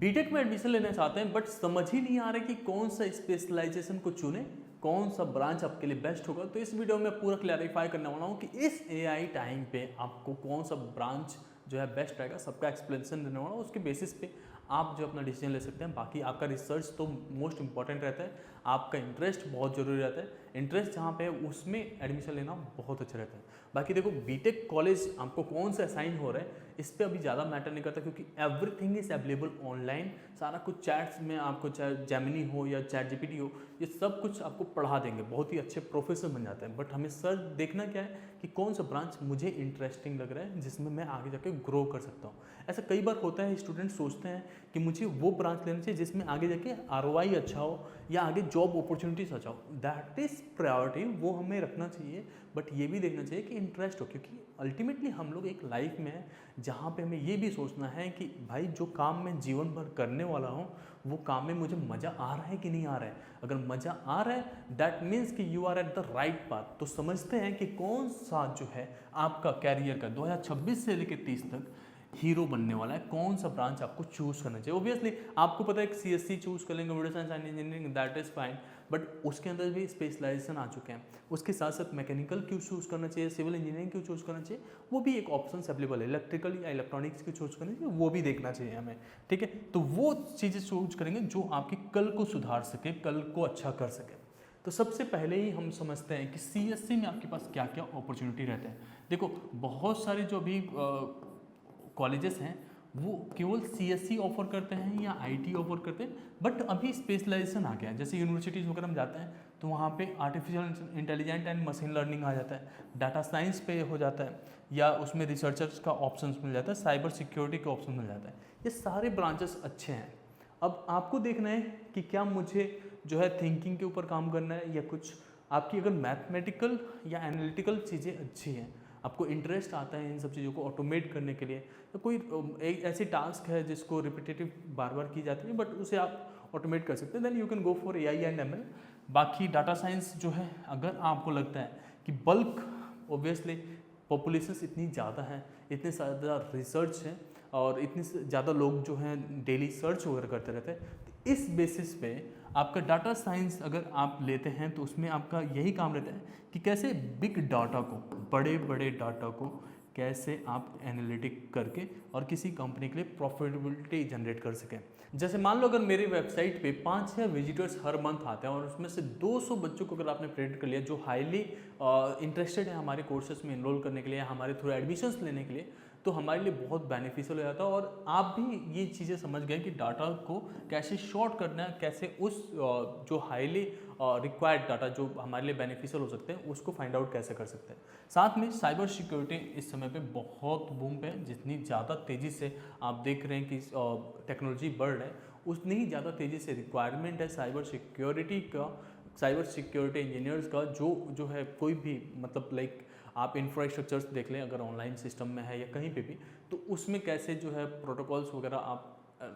BTech में admission लेना चाहते हैं बट समझ ही नहीं आ रहा कि कौन सा स्पेशलाइजेशन को चुने, कौन सा ब्रांच आपके लिए बेस्ट होगा। तो इस वीडियो में पूरा क्लैरिफाई करने वाला हूँ कि इस एआई टाइम पे आपको कौन सा ब्रांच जो है बेस्ट रहेगा, सबका एक्सप्लेनेशन देने वाला हूँ। उसके बेसिस पे आप जो अपना डिसीजन ले सकते हैं। बाकी आपका रिसर्च तो मोस्ट इंपॉर्टेंट रहता है, आपका इंटरेस्ट बहुत जरूरी रहता है। इंटरेस्ट जहाँ पे है उसमें एडमिशन लेना बहुत अच्छा रहता है। बाकी देखो बीटेक कॉलेज आपको कौन सा असाइन हो रहा है इस पर अभी ज़्यादा मैटर नहीं करता, क्योंकि एवरीथिंग इज अवेलेबल ऑनलाइन। सारा कुछ चैट्स में आपको, चाहे जेमिनी हो या चैट जीपीटी हो, ये सब कुछ आपको पढ़ा देंगे, बहुत ही अच्छे प्रोफेसर बन जाते हैं। बट हमें सर देखना क्या है कि कौन सा ब्रांच मुझे इंटरेस्टिंग लग रहा है, जिसमें मैं आगे जाके ग्रो कर सकता हूँ। ऐसा कई बार होता है, स्टूडेंट सोचते हैं कि मुझे वो ब्रांच लेना चाहिए जिसमें आगे जाके आरओआई अच्छा हो या आगे जॉब अपॉर्चुनिटीज अच्छा हो। दैट इज प्रायोरिटी, वो हमें रखना चाहिए। बट ये भी देखना चाहिए कि इंटरेस्ट हो, क्योंकि अल्टीमेटली हम लोग एक लाइफ में है जहाँ पे हमें ये भी सोचना है कि भाई जो काम मैं जीवन भर करने वाला हूँ वो काम में मुझे मज़ा आ रहा है कि नहीं आ रहा है। अगर मज़ा आ रहा है दैट मीन्स कि you are at the right path. तो समझते हैं कि कौन सा जो है आपका कैरियर का 2026 से लेकर 30 तक हीरो बनने वाला है, कौन सा ब्रांच आपको चूज करना चाहिए। ऑब्वियसली आपको पता है कि सीएससी चूज कर लेंगे, computer science and engineering, that is fine. But उसके अंदर भी स्पेशलाइजेशन आ चुके हैं। उसके साथ साथ मैकेनिकल क्यों चूज करना चाहिए, सिविल इंजीनियरिंग क्यों चूज करना चाहिए, वो भी एक ऑप्शन अवेलेबल है। इलेक्ट्रिकल या इलेक्ट्रॉनिक्स क्यों चूज करना चाहिए, वो भी देखना चाहिए हमें, ठीक है। तो वो चीज़ें चूज करेंगे जो आपकी कल को सुधार सके, कल को अच्छा कर सके। तो सबसे पहले ही हम समझते हैं कि सीएससी में आपके पास क्या क्या अपॉर्चुनिटी रहते हैं। देखो बहुत सारे जो अभी कॉलेजेस हैं वो केवल सीएससी ऑफर करते हैं या आईटी ऑफर करते हैं, बट अभी स्पेशलाइजेशन आ गया है। जैसे यूनिवर्सिटीज़ वगैरह हम जाते हैं तो वहाँ पे artificial intelligent and machine learning आ जाता है, डाटा साइंस पे हो जाता है, या उसमें रिसर्चर्स का ऑप्शन मिल जाता है, साइबर सिक्योरिटी का ऑप्शन मिल जाता है। ये सारे ब्रांचेस अच्छे हैं। अब आपको देखना है कि क्या मुझे जो है थिंकिंग के ऊपर काम करना है या कुछ आपकी अगर मैथमेटिकल या एनालिटिकल चीज़ें अच्छी हैं, आपको इंटरेस्ट आता है इन सब चीज़ों को ऑटोमेट करने के लिए, तो कोई एक ऐसी टास्क है जिसको रिपीटेटिव बार बार की जाती है बट उसे आप ऑटोमेट कर सकते हैं, then you can go for AI and ML. बाकी डाटा साइंस जो है, अगर आपको लगता है कि बल्क, ऑब्वियसली पॉपुलेशन इतनी ज़्यादा है, इतने ज़्यादा रिसर्च है और इतने ज़्यादा लोग जो हैं डेली सर्च वगैरह करते रहते हैं, तो इस बेसिस पे आपका डाटा साइंस अगर आप लेते हैं तो उसमें आपका यही काम रहता है कि कैसे बिग डाटा को, बड़े बड़े डाटा को कैसे आप एनालिटिक करके और किसी कंपनी के लिए प्रॉफिटेबिलिटी जनरेट कर सकें। जैसे मान लो अगर मेरी वेबसाइट पे 5-6 विजिटर्स हर मंथ आते हैं और उसमें से 200 बच्चों को अगर आपने प्रेडिक्ट कर लिया जो हाईली इंटरेस्टेड है हमारे कोर्सेज में इनरोल करने के लिए, हमारे थ्रू एडमिशन्स लेने के लिए, तो हमारे लिए बहुत बेनिफिशियल हो जाता है। और आप भी ये चीज़ें समझ गए कि डाटा को कैसे शॉर्ट करना है, कैसे उस जो हाईली रिक्वायर्ड डाटा जो हमारे लिए बेनिफिशियल हो सकते हैं उसको फाइंड आउट कैसे कर सकते हैं। साथ में साइबर सिक्योरिटी इस समय पे बहुत बूम पे है। जितनी ज़्यादा तेज़ी से आप देख रहे हैं कि टेक्नोलॉजी बढ़ रहा है, उतनी ही ज़्यादा तेज़ी से रिक्वायरमेंट है साइबर सिक्योरिटी का, साइबर सिक्योरिटी इंजीनियर्स का। जो है कोई भी मतलब लाइक आप इंफ्रास्ट्रक्चर्स देख लें, अगर ऑनलाइन सिस्टम में है या कहीं पे भी, तो उसमें कैसे जो है प्रोटोकॉल्स वगैरह आप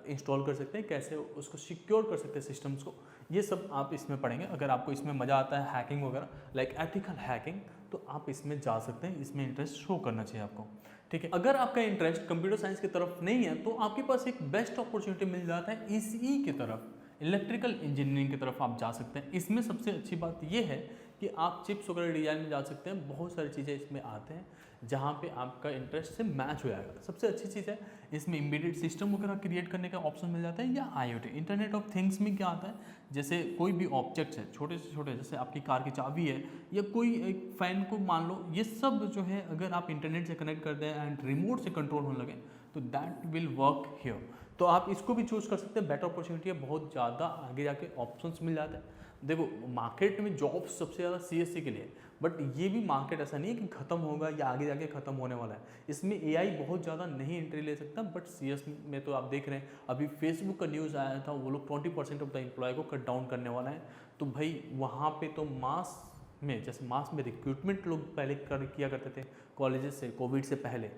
इंस्टॉल कर सकते हैं, कैसे उसको सिक्योर कर सकते हैं सिस्टम्स को, ये सब आप इसमें पढ़ेंगे। अगर आपको इसमें मज़ा आता है हैकिंग वगैरह, लाइक एथिकल हैकिंग, तो आप इसमें जा सकते हैं। इसमें इंटरेस्ट शो करना चाहिए आपको, ठीक है। अगर आपका इंटरेस्ट कंप्यूटर साइंस की तरफ नहीं है तो आपके पास एक बेस्ट अपॉर्चुनिटी मिल जाता है ईसीई की तरफ, इलेक्ट्रिकल इंजीनियरिंग की तरफ आप जा सकते हैं। इसमें सबसे अच्छी बात यह है कि आप चिप्स वगैरह डिज़ाइन में जा सकते हैं। बहुत सारी चीज़ें इसमें आते हैं जहाँ पे आपका इंटरेस्ट से मैच हो जाएगा। सबसे अच्छी चीज़ है इसमें एम्बेडेड सिस्टम वगैरह क्रिएट करने का ऑप्शन मिल जाता है, या आईओटी, इंटरनेट ऑफ थिंग्स में क्या आता है, जैसे कोई भी ऑब्जेक्ट्स है छोटे से छोटे, जैसे आपकी कार की चाबी है या कोई एक फ़ैन को मान लो, ये सब जो है अगर आप इंटरनेट से कनेक्ट कर दें एंड रिमोट से कंट्रोल होने लगे तो दैट विल वर्क हियर। तो आप इसको भी चूज़ कर सकते हैं। बेटर अपॉर्चुनिटी है, बहुत ज़्यादा आगे जाके ऑप्शंस मिल जाते हैं। देखो मार्केट में जॉब्स सबसे ज़्यादा सीएससी के लिए, बट ये भी मार्केट ऐसा नहीं है कि ख़त्म होगा या आगे जाके ख़त्म होने वाला है। इसमें एआई बहुत ज़्यादा नहीं एंट्री ले सकता, बट सीएस में तो आप देख रहे हैं अभी फेसबुक का न्यूज़ आया था, वो लोग 20% ऑफ द एम्प्लॉय को कट डाउन करने वाला है। तो भाई वहाँ पे तो मास में, जैसे मास में रिक्रूटमेंट लोग पहले किया करते थे कॉलेजेस से, कोविड से पहले,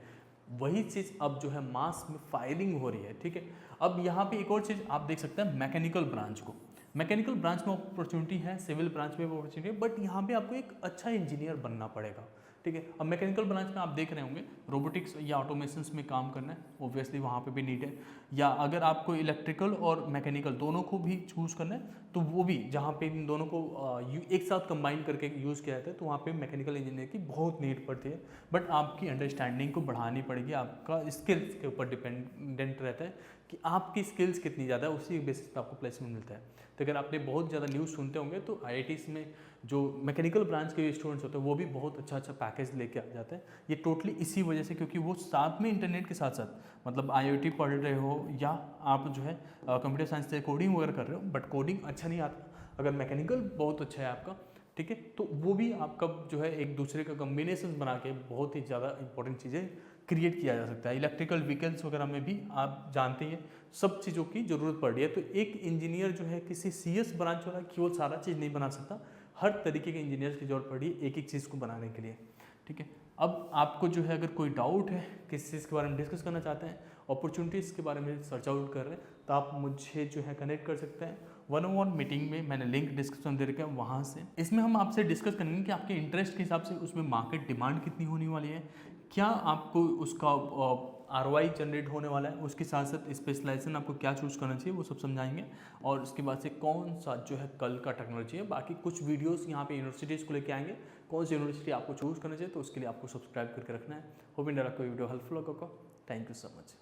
वही चीज़ अब जो है मास में फायरिंग हो रही है, ठीक है। अब यहाँ पे एक और चीज़ आप देख सकते हैं, मैकेनिकल ब्रांच को, मैकेनिकल ब्रांच में अपॉर्चुनिटी है, सिविल ब्रांच में अपॉर्चुनिटी है, बट यहाँ पे आपको एक अच्छा इंजीनियर बनना पड़ेगा, ठीक है। अब मैकेनिकल ब्रांच में आप देख रहे होंगे रोबोटिक्स या ऑटोमेशन में काम करना है, ऑब्वियसली वहाँ पे भी नीड है। या अगर आपको इलेक्ट्रिकल और मैकेनिकल दोनों को भी चूज़ करना है तो वो भी जहाँ पे इन दोनों को एक साथ कंबाइन करके यूज़ किया जाता है तो वहाँ पे मैकेनिकल इंजीनियर की बहुत नीड पड़ती है। बट आपकी अंडरस्टैंडिंग को बढ़ानी पड़ेगी, आपका स्किल्स के ऊपर डिपेंडेंट रहता है कि आपकी स्किल्स कितनी ज़्यादा है, उसी बेसिस पे आपको प्लेसमेंट मिलता है। तो अगर आपने बहुत ज़्यादा न्यूज़ सुनते होंगे तो IITs में जो मैकेनिकल ब्रांच के स्टूडेंट्स होते हैं वो भी बहुत अच्छा पैकेज लेके आ जाते हैं। ये टोटली इसी वजह से, क्योंकि वो साथ में इंटरनेट के साथ साथ मतलब IoT पढ़ रहे हो या आप जो है कंप्यूटर साइंस से कोडिंग वगैरह कर रहे हो, बट कोडिंग अच्छा नहीं आता, अगर मैकेनिकल बहुत अच्छा है आपका, ठीक है, तो वो भी आपका जो है एक दूसरे का कम्बिनेशन बना के बहुत ही ज़्यादा इंपॉर्टेंट चीज़ें क्रिएट किया जा सकता है। इलेक्ट्रिकल व्हीकल्स वगैरह में भी आप जानते हैं सब चीज़ों की ज़रूरत पड़ रही है। तो एक इंजीनियर जो है किसी CS ब्रांच वाला केवल सारा चीज़ नहीं बना सकता, हर तरीके के इंजीनियर्स की जरूरत पड़ रही है एक एक चीज़ को बनाने के लिए, ठीक है। अब आपको जो है अगर कोई डाउट है, किसी चीज़ के बारे में डिस्कस करना चाहते हैं, अपॉर्चुनिटीज़ के बारे में सर्च आउट कर रहे हैं, तो आप मुझे जो है कनेक्ट कर सकते हैं 1-on-1 मीटिंग में। मैंने लिंक डिस्क्रिप्शन दे रखा है वहाँ से। इसमें हम आपसे डिस्कस करेंगे कि आपके इंटरेस्ट के हिसाब से उसमें मार्केट डिमांड कितनी होने वाली है, क्या आपको उसका ROI जनरेट होने वाला है, उसके साथ साथ स्पेशलाइजेशन आपको क्या चूज़ करना चाहिए वो सब समझाएंगे। और उसके बाद से कौन सा जो है कल का टेक्नोलॉजी है, बाकी कुछ वीडियोस यहाँ पे यूनिवर्सिटीज़ को लेके आएंगे, कौन सी यूनिवर्सिटी आपको चूज़ करना चाहिए, तो उसके लिए आपको सब्सक्राइब करके रखना है। होप इन आपको वीडियो हेल्पफुल होगा। Thank you so much.